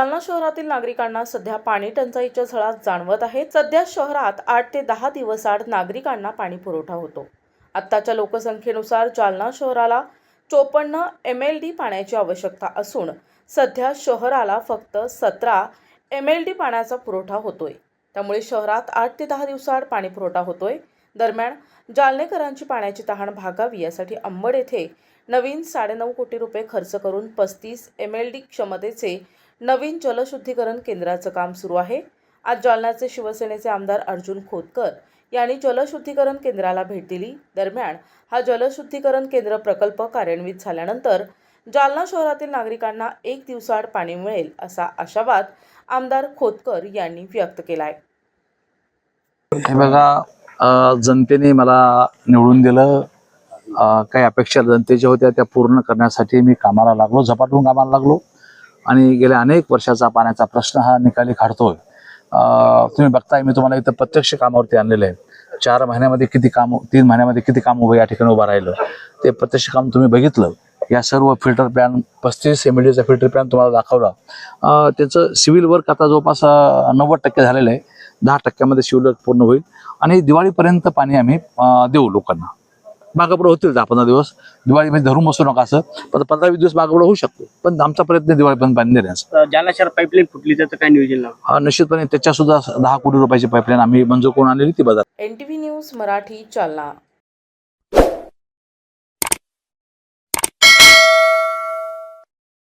जालना शहरातील नागरिकांना सध्या पाणी टंचाईच्या झळा जाणवत आहेत। सध्या शहरात 8 ते 10 दिवसाआड नागरिकांना पाणी पुरवठा होतो। आत्ताच्या लोकसंख्येनुसार जालना शहराला 54 MLD पाण्याची आवश्यकता असून सध्या शहराला फक्त 17 MLD पाण्याचा पुरवठा होतोय। त्यामुळे शहरात 8 ते 10 दिवसाआड पाणी पुरवठा होतोय। दरम्यान जालनेकरांची पाण्याची तहान भागावी यासाठी अंबड येथे नवीन 9.5 कोटी रुपये खर्च करून 35 MLD क्षमतेचे नवीन जलशुद्धीकरण केंद्राचं काम सुरू आहे। आज जालन्याचे शिवसेनेचे आमदार अर्जुन खोतकर यांनी जलशुद्धीकरण केंद्राला भेट दिली। दरम्यान हा जलशुद्धीकरण केंद्र प्रकल्प कार्यान्वित झाल्यानंतर जालना शहरातील नागरिकांना 1 दिवसाआड पाणी मिळेल असा आशावाद आमदार खोतकर यांनी व्यक्त केलाय। हे बघा, जनतेने मला निवडून दिलं। काही अपेक्षा जनतेच्या होत्या त्या पूर्ण करण्यासाठी मी कामाला लागलो, झपाटून कामाला लागलो आणि गेल्या अनेक वर्षाचा पाण्याचा प्रश्न हा निकाली काढतोय। तुम्ही बघताय, मी तुम्हाला इथं प्रत्यक्ष कामावरती आणलेलं आहे। 4 महिन्यामध्ये किती काम, 3 महिन्यामध्ये किती काम उभं या ठिकाणी उभं राहिलं ते प्रत्यक्ष काम तुम्ही बघितलं। या सर्व फिल्टर प्लॅन 35 MLDचा फिल्टर प्लॅन तुम्हाला दाखवला। त्याचं सिव्हिल वर्क आता जवळपास 90% झालेलं आहे। 10% सिव्हिल वर्क पूर्ण होईल आणि दिवाळीपर्यंत पाणी आम्ही देऊ लोकांना। मागपुढे होतील 10-15 दिवस, दिवाळीमध्ये धरून बसू नका असं, पण 15-20 दिवस मागपुढे होऊ शकतो, पण आमचा प्रयत्न दिवाळीपर्यंत पाणी देण्याचा। जालना शहर पाईपलाईन फुटली तर काय नियोजन लावलं? हा, निश्चितपणे त्याच्या सुद्धा 10 कोटी रुपयाची पाईपलाईन आम्ही मंजूर करून आणलेली ती बाजार। NTV news Marathi Jalna.